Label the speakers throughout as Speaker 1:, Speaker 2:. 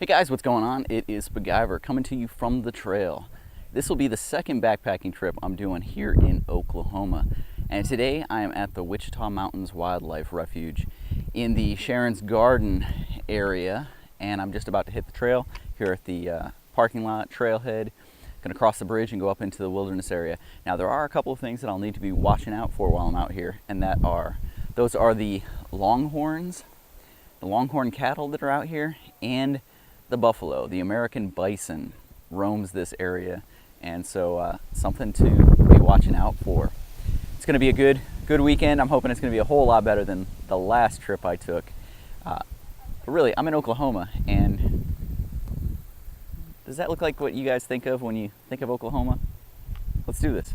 Speaker 1: Hey guys, what's going on? It is Spiguyver coming to you from the trail. This will be the second backpacking trip I'm doing here in Oklahoma. And today I am at the Wichita Mountains Wildlife Refuge in the Charon Garden area. And I'm just about to hit the trail here at the parking lot trailhead. Gonna cross the bridge and go up into the wilderness area. Now there are a couple of things that I'll need to be watching out for while I'm out here, and those are the longhorns, the longhorn cattle that are out here, and the buffalo. The American bison roams this area, and so something to be watching out for. It's going to be a good weekend. I'm hoping it's going to be a whole lot better than the last trip I took. But really, I'm in Oklahoma, and does that look like what you guys think of when you think of Oklahoma? Let's do this.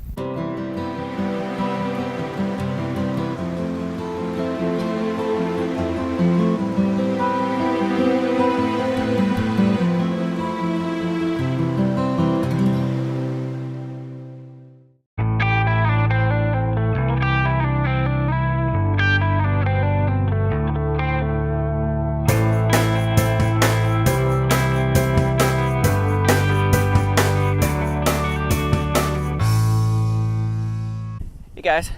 Speaker 1: Guys,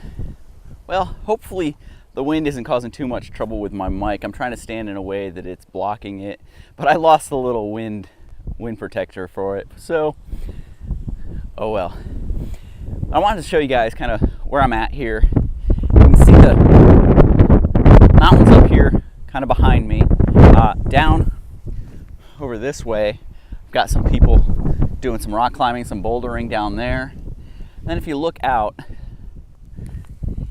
Speaker 1: well, hopefully the wind isn't causing too much trouble with my mic. I'm trying to stand in a way that it's blocking it, but I lost the little wind protector for it, so oh well. I wanted to show you guys kind of where I'm at here. You can see the mountains up here kind of behind me. Down over this way, I've got some people doing some rock climbing, some bouldering down there. And then if you look out,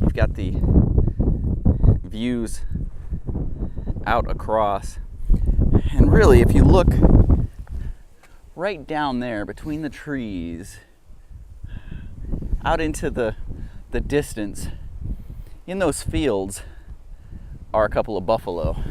Speaker 1: you've got the views out across, and really if you look right down there between the trees out into the distance, in those fields are a couple of buffalo.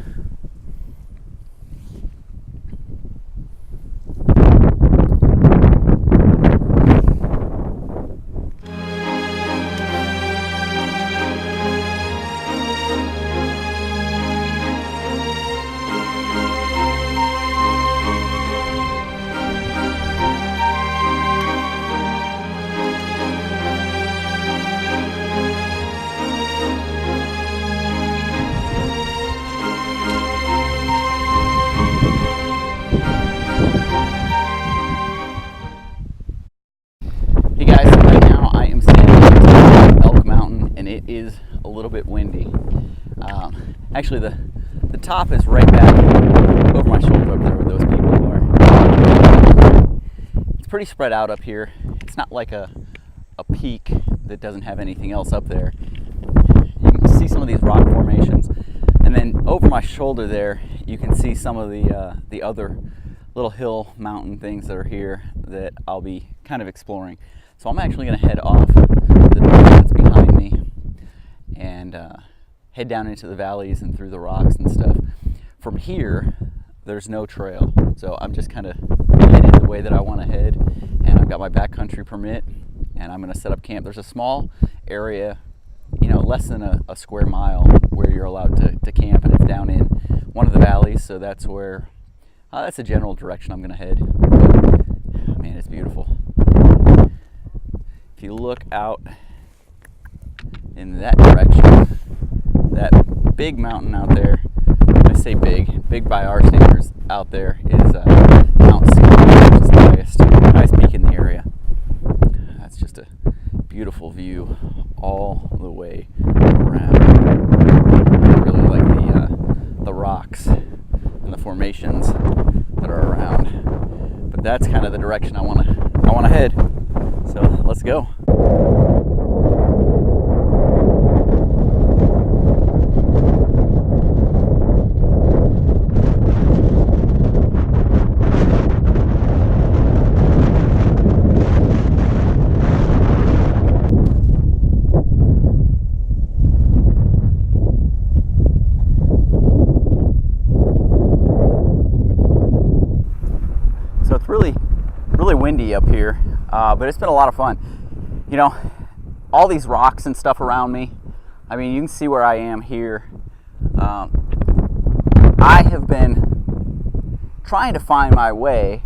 Speaker 1: Is a little bit windy. Actually, the top is right back over my shoulder up there where those people are. It's pretty spread out up here. It's not like a peak that doesn't have anything else up there. You can see some of these rock formations, and then over my shoulder there, you can see some of the other little hill mountain things that are here that I'll be kind of exploring. So I'm actually going to head off the door that's behind me and head down into the valleys and through the rocks and stuff. From here, there's no trail, so I'm just kind of headed the way that I want to head, and I've got my backcountry permit, and I'm going to set up camp. There's a small area, you know, less than a square mile where you're allowed to camp, and it's down in one of the valleys, so that's where, that's the general direction I'm going to head. But, man, it's beautiful. If you look out in that direction, that big mountain out there, I say big by our standards out there, is Mount Scenic, which is the highest peak in the area. That's just a beautiful view all the way around. I really like the rocks and the formations that are around. But that's kind of the direction I want to head. So let's go. So it's really windy up here, but it's been a lot of fun. You know, all these rocks and stuff around me, I mean, you can see where I am here. I have been trying to find my way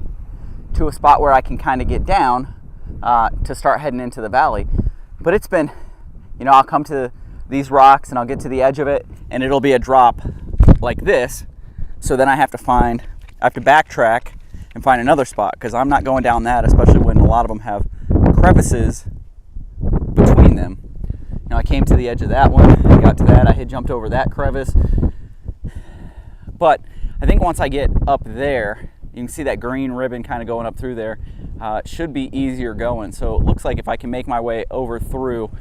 Speaker 1: to a spot where I can kind of get down to start heading into the valley. But it's been, you know, I'll come to these rocks and I'll get to the edge of it and it'll be a drop like this. So then I have to backtrack and find another spot, because I'm not going down that, especially when a lot of them have crevices between them. You know, I came to the edge of that one, I got to that, I had jumped over that crevice. But I think once I get up there, you can see that green ribbon kind of going up through there. It should be easier going. So it looks like if I can make my way over through,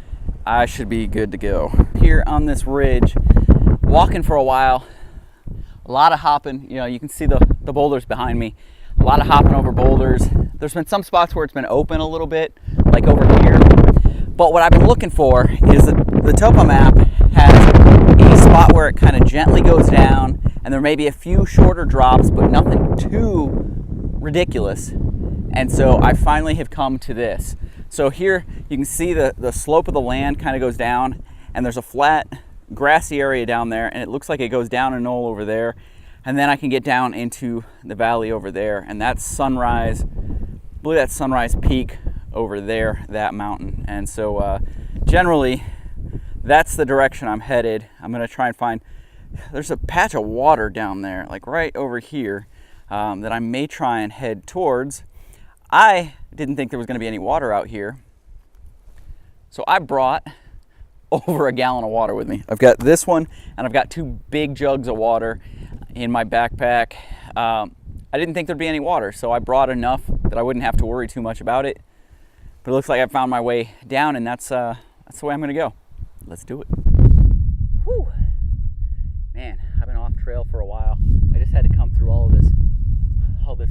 Speaker 1: I should be good to go. Here on this ridge, walking for a while, a lot of hopping. You know, you can see the boulders behind me. A lot of hopping over boulders. There's been some spots where it's been open a little bit, like over here. But what I've been looking for is the topo map has a spot where it kind of gently goes down, and there may be a few shorter drops, but nothing too ridiculous. And so I finally have come to this. So here you can see the slope of the land kind of goes down, and there's a flat grassy area down there, and it looks like it goes down a knoll over there. And then I can get down into the valley over there, and that's Sunrise. I believe that's Sunrise Peak over there, that mountain. And so generally, that's the direction I'm headed. I'm gonna try and find, there's a patch of water down there, like right over here, that I may try and head towards. I didn't think there was gonna be any water out here, so I brought over a gallon of water with me. I've got this one, and I've got 2 big jugs of water in my backpack. I didn't think there'd be any water, so I brought enough that I wouldn't have to worry too much about it. But it looks like I found my way down, and that's the way I'm gonna go. Let's do it. Whew. Man, I've been off trail for a while. I just had to come through all this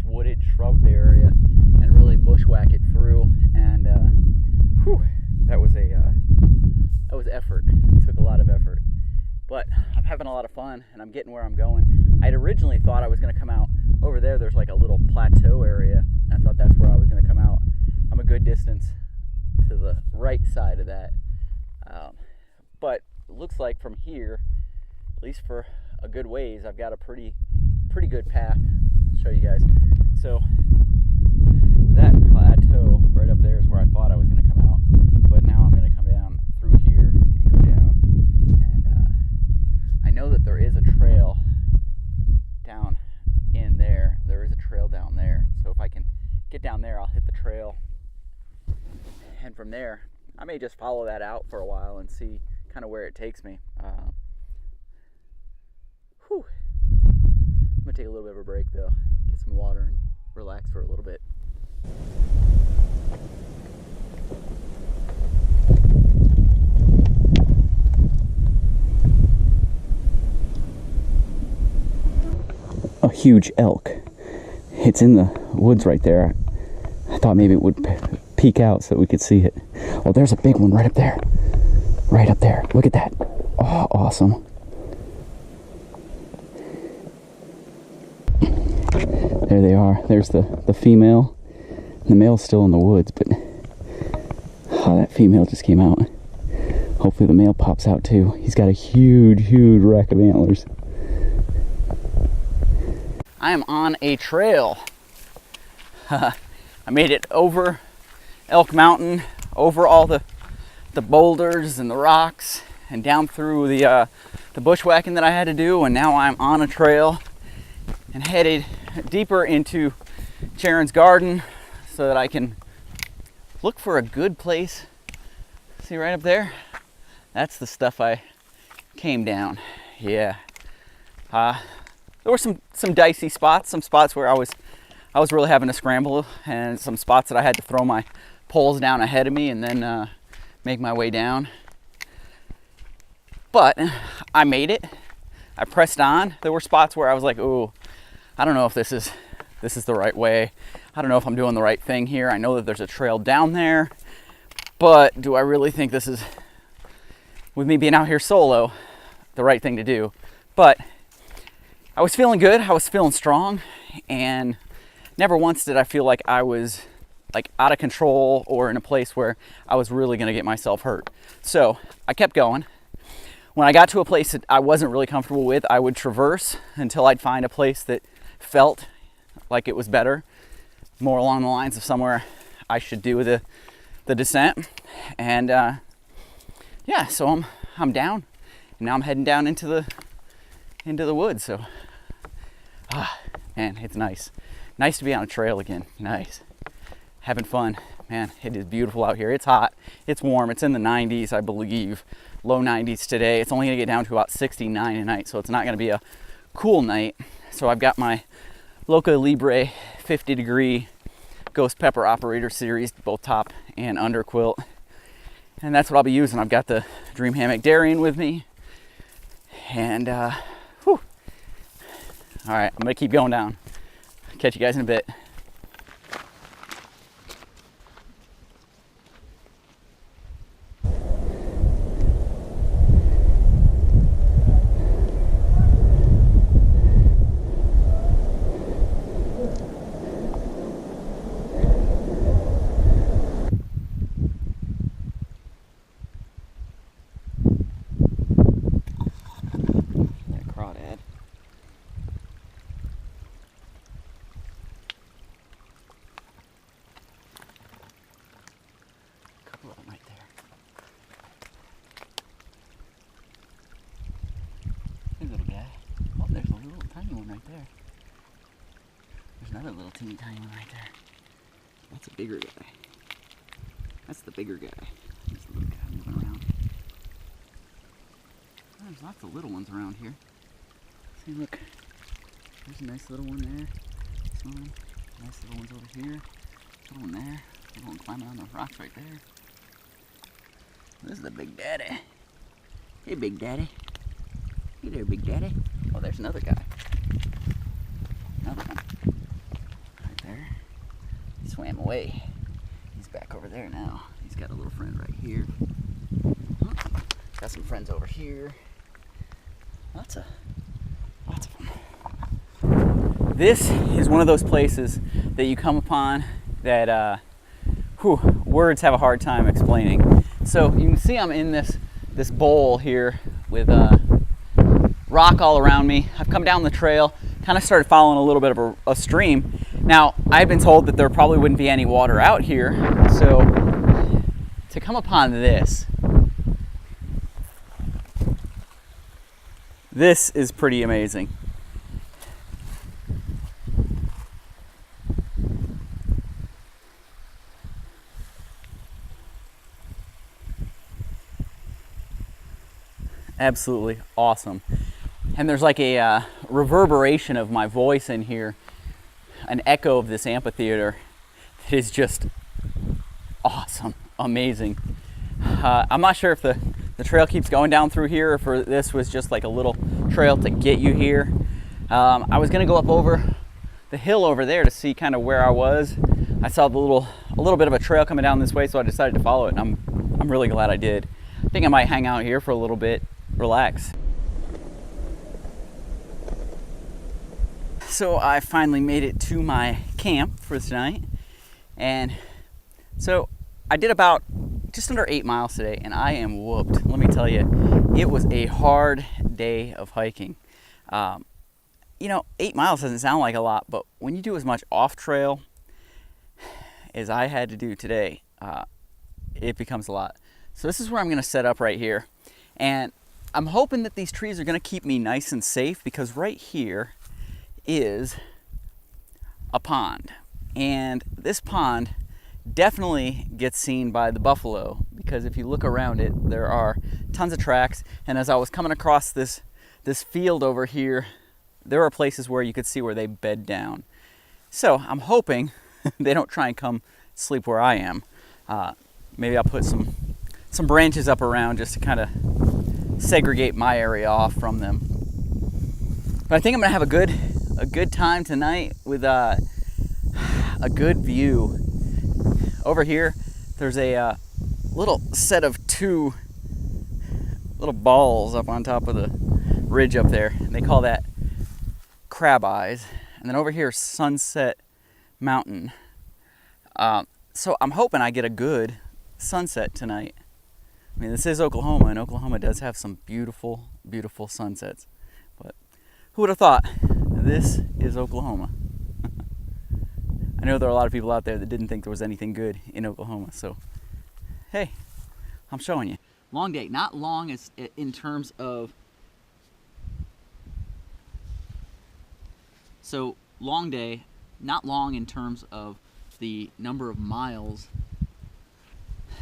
Speaker 1: wooded shrub area and really bushwhack it through, and whew, that was effort. It took a lot of effort. But I'm having a lot of fun, and I'm getting where I'm going. I'd originally thought I was going to come out over there. There's like a little plateau area. I thought that's where I was going to come out. I'm a good distance to the right side of that. But it looks like from here, at least for a good ways, I've got a pretty good path. I'll show you guys. So that plateau right up there is where I thought I was going to come out. But now I'm going to come down through here and go down. I know that there is a trail down in there. There is a trail down there. So if I can get down there, I'll hit the trail. And from there, I may just follow that out for a while and see kind of where it takes me. I'm going to take a little bit of a break though. Get some water and relax for a little bit. A huge elk. It's in the woods right there. I thought maybe it would peek out so we could see it. Oh, there's a big one right up there. Right up there. Look at that. Oh, awesome. There they are. There's the female. The male's still in the woods, but that female just came out. Hopefully the male pops out too. He's got a huge rack of antlers. I am on a trail. I made it over Elk Mountain, over all the boulders and the rocks, and down through the bushwhacking that I had to do, and now I'm on a trail and headed deeper into Charon Garden so that I can look for a good place. See right up there? That's the stuff I came down. Yeah. There were some dicey spots, some spots where I was really having to scramble, and some spots that I had to throw my poles down ahead of me and then make my way down. But I made it. I pressed on. There were spots where I was like, "Ooh, I don't know if this is the right way. I don't know if I'm doing the right thing here. I know that there's a trail down there, but do I really think this is, with me being out here solo, the right thing to do?" But I was feeling good. I was feeling strong, and never once did I feel like I was like out of control or in a place where I was really going to get myself hurt. So I kept going. When I got to a place that I wasn't really comfortable with, I would traverse until I'd find a place that felt like it was better, more along the lines of somewhere I should do the descent. And yeah, so I'm down. And now I'm heading down into the woods. So man, it's nice to be on a trail again. Nice, having fun. Man, it is beautiful out here. It's hot, it's warm, it's in the 90s, I believe, low 90s today. It's only gonna get down to about 69 tonight, so it's not gonna be a cool night. So I've got my Loco Libre 50 degree Ghost Pepper Operator Series, both top and under quilt. And that's what I'll be using. I've got the Dream Hammock Darien with me. And whew. All right, I'm gonna keep going down. Catch you guys in a bit. Another little teeny tiny one right there. That's a bigger guy. That's the bigger guy. There's the little guy moving around. Oh, there's lots of little ones around here. See, look. There's a nice little one there. This one. Nice little ones over here. Little one there. Little one climbing on those rocks right there. This is the big daddy. Hey, big daddy. Hey there, big daddy. Oh, there's another guy. Another one. He swam away. He's back over there now. He's got a little friend right here. Got some friends over here. Lots of them. This is one of those places that you come upon that words have a hard time explaining. So you can see I'm in this bowl here with rock all around me. I've come down the trail, kind of started following a little bit of a stream. Now, I've been told that there probably wouldn't be any water out here, so to come upon this is pretty amazing. Absolutely awesome. And there's like a reverberation of my voice in here, an echo of this amphitheater that is just awesome, amazing. I'm not sure if the trail keeps going down through here or if this was just like a little trail to get you here. I was gonna go up over the hill over there to see kind of where I was. I saw a little bit of a trail coming down this way, so I decided to follow it, and I'm really glad I did. I think I might hang out here for a little bit, relax. So I finally made it to my camp for tonight, and so I did about just under 8 miles today, and I am whooped. Let me tell you, it was a hard day of hiking. 8 miles doesn't sound like a lot, but when you do as much off trail as I had to do today, it becomes a lot. So this is where I'm going to set up right here, and I'm hoping that these trees are going to keep me nice and safe, because right here is a pond, and this pond definitely gets seen by the buffalo, because if you look around it, there are tons of tracks. And as I was coming across this field over here, there are places where you could see where they bed down. So I'm hoping they don't try and come sleep where I am. Maybe I'll put some branches up around just to kind of segregate my area off from them. But I think I'm gonna have a good time tonight with a good view. Over here, there's a little set of 2 little balls up on top of the ridge up there. And they call that crab eyes. And then over here, Sunset Mountain. So I'm hoping I get a good sunset tonight. I mean, this is Oklahoma, and Oklahoma does have some beautiful, beautiful sunsets. But who would have thought? This is Oklahoma. I know there are a lot of people out there that didn't think there was anything good in Oklahoma, so hey, I'm showing you. Long day, not long as in terms of, so long day, not long in terms of the number of miles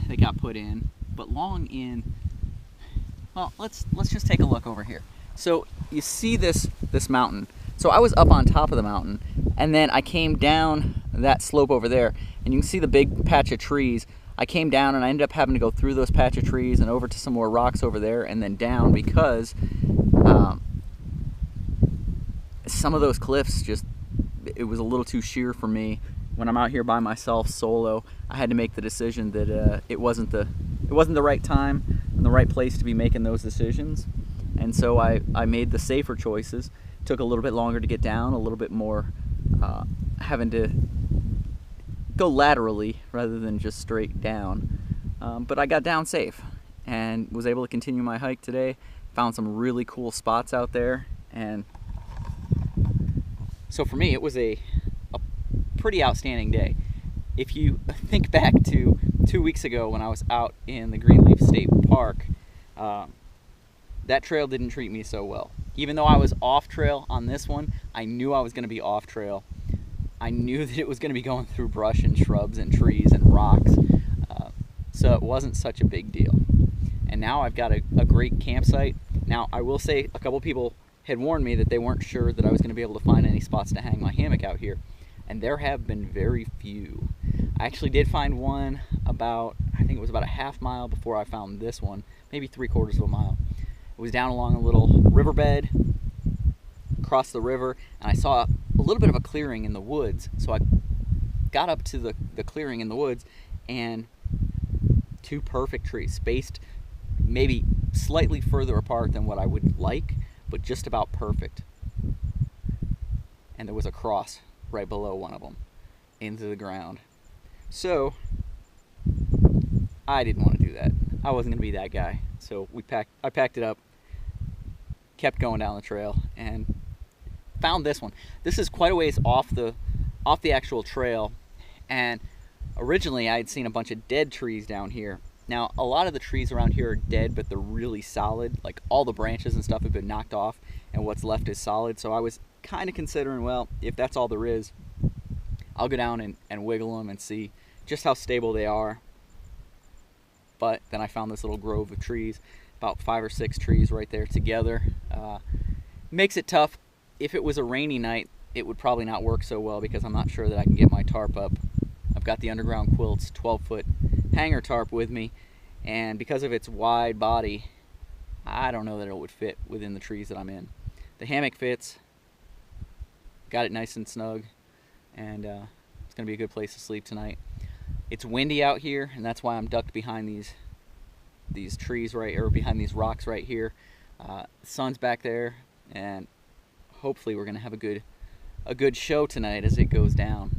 Speaker 1: that got put in, but long in, well, let's just take a look over here. So you see this mountain. So I was up on top of the mountain, and then I came down that slope over there, and you can see the big patch of trees. I came down and I ended up having to go through those patch of trees and over to some more rocks over there and then down because some of those cliffs just, it was a little too sheer for me. When I'm out here by myself solo, I had to make the decision that it wasn't the right time and the right place to be making those decisions. And so I made the safer choices. Took a little bit longer to get down, a little bit more having to go laterally rather than just straight down. But I got down safe and was able to continue my hike today. Found some really cool spots out there. And so for me, it was a pretty outstanding day. If you think back to 2 weeks ago when I was out in the Greenleaf State Park, that trail didn't treat me so well. Even though I was off trail on this one, I knew I was going to be off trail. I knew that it was going to be going through brush and shrubs and trees and rocks, so it wasn't such a big deal. And now I've got a great campsite. Now I will say a couple people had warned me that they weren't sure that I was going to be able to find any spots to hang my hammock out here, and there have been very few. I actually did find one about, I think it was about a half mile before I found this one, maybe 3/4 of a mile. It was down along a little riverbed, across the river, and I saw a little bit of a clearing in the woods. So I got up to the clearing in the woods, and 2 perfect trees, spaced maybe slightly further apart than what I would like, but just about perfect. And there was a cross right below one of them into the ground. So I didn't want to do that. I wasn't going to be that guy. So I packed it up, kept going down the trail, and found this one. This is quite a ways off the actual trail, and originally I had seen a bunch of dead trees down here. Now a lot of the trees around here are dead, but they're really solid. Like all the branches and stuff have been knocked off, and what's left is solid. So I was kind of considering, well, if that's all there is, I'll go down and wiggle them and see just how stable they are. But then I found this little grove of trees, about 5 or 6 trees right there together. Makes it tough. If it was a rainy night, it would probably not work so well because I'm not sure that I can get my tarp up. I've got the underground Quilts 12-foot hanger tarp with me, and because of its wide body, I don't know that it would fit within the trees that I'm in. The hammock fits, got it nice and snug, and it's going to be a good place to sleep tonight. It's windy out here, and that's why I'm ducked behind these trees or behind these rocks right here. The sun's back there, and hopefully we're going to have a good show tonight as it goes down.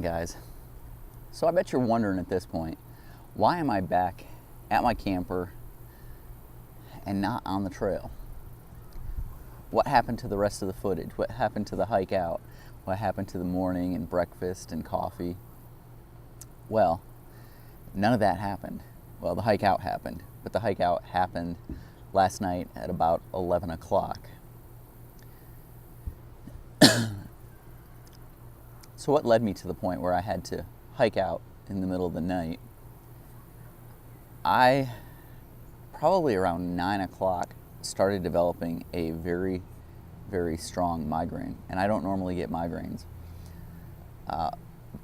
Speaker 1: guys. So I bet you're wondering at this point, why am I back at my camper and not on the trail? What happened to the rest of the footage? What happened to the hike out? What happened to the morning and breakfast and coffee? Well, none of that happened. Well, the hike out happened, but the hike out happened last night at about 11 o'clock. So what led me to the point where I had to hike out in the middle of the night? I, probably around 9 o'clock, started developing a very, very strong migraine. And I don't normally get migraines.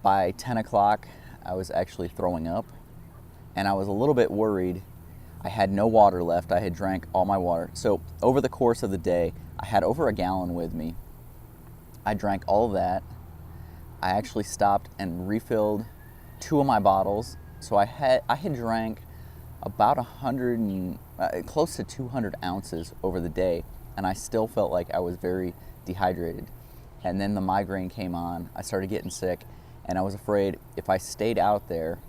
Speaker 1: By 10 o'clock, I was actually throwing up. And I was a little bit worried. I had no water left. I had drank all my water. So over the course of the day, I had over a gallon with me. I drank all of that. I actually stopped and refilled 2 of my bottles. So I had drank about 100 and close to 200 ounces over the day, and I still felt like I was very dehydrated. And then the migraine came on. I started getting sick, and I was afraid if I stayed out there,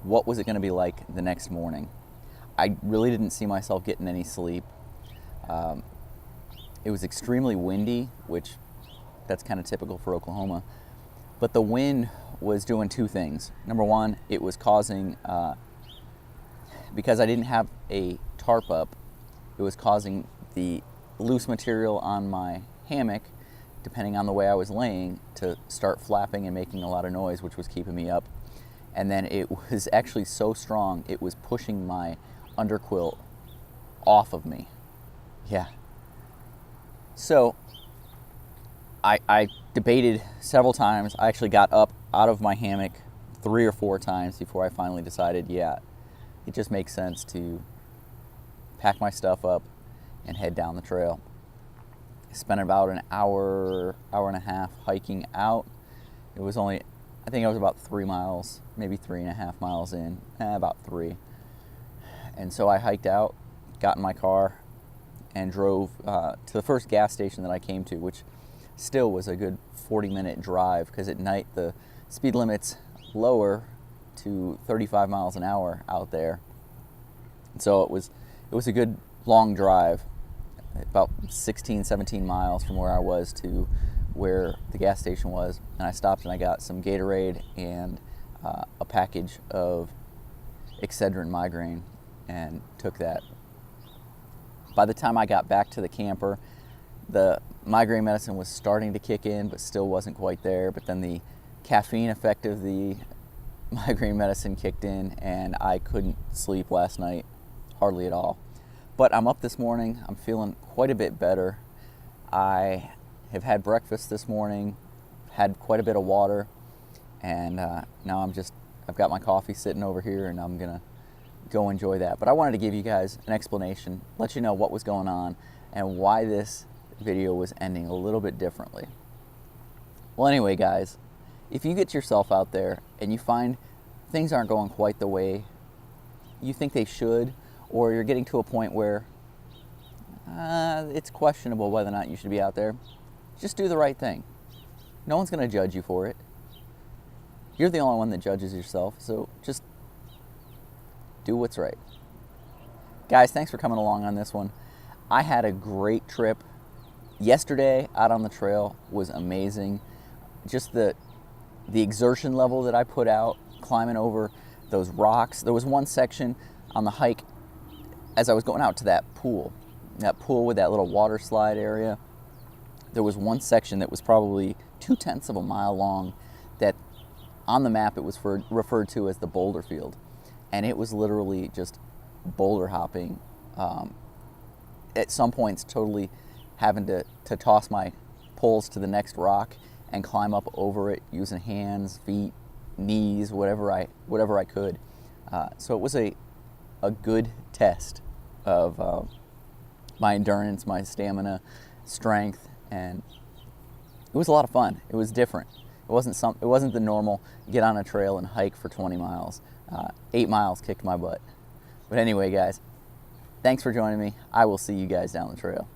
Speaker 1: what was it going to be like the next morning? I really didn't see myself getting any sleep. It was extremely windy, which that's kind of typical for Oklahoma. But the wind was doing 2 things. Number one, it was causing, because I didn't have a tarp up, it was causing the loose material on my hammock, depending on the way I was laying, to start flapping and making a lot of noise, which was keeping me up. And then it was actually so strong, it was pushing my underquilt off of me. Yeah. So I debated several times. I actually got up out of my hammock 3 or 4 times before I finally decided, yeah, it just makes sense to pack my stuff up and head down the trail. I spent about an hour and a half hiking out. It was only, I think I was about 3 miles, maybe 3.5 miles in, about 3. And so I hiked out, got in my car, and drove to the first gas station that I came to, which still was a good 40-minute drive, because at night the speed limit's lower to 35 miles an hour out there. So it was a good long drive, about 16, 17 miles from where I was to where the gas station was. And I stopped and I got some Gatorade and a package of Excedrin migraine and took that. By the time I got back to the camper, the migraine medicine was starting to kick in, but still wasn't quite there. But then the caffeine effect of the migraine medicine kicked in, and I couldn't sleep last night, hardly at all. But I'm up this morning. I'm feeling quite a bit better. I have had breakfast this morning, had quite a bit of water, and now I've got my coffee sitting over here, and I'm gonna go enjoy that. But I wanted to give you guys an explanation, let you know what was going on and why this video was ending a little bit differently. Well, anyway, guys, if you get yourself out there and you find things aren't going quite the way you think they should, or you're getting to a point where it's questionable whether or not you should be out there, just do the right thing. No one's going to judge you for it. You're the only one that judges yourself, so just do what's right. Guys, thanks for coming along on this one. I had a great trip. Yesterday out on the trail was amazing. Just the exertion level that I put out climbing over those rocks. There was one section on the hike as I was going out to that pool with that little water slide area. There was one section that was probably 0.2 of a mile long that on the map it was referred to as the boulder field. And it was literally just boulder hopping. At some points totally having to toss my poles to the next rock and climb up over it using hands, feet, knees, whatever I could. So it was a good test of my endurance, my stamina, strength, and it was a lot of fun. It was different. It wasn't the normal get on a trail and hike for 20 miles. 8 miles kicked my butt. But anyway, guys, thanks for joining me. I will see you guys down the trail.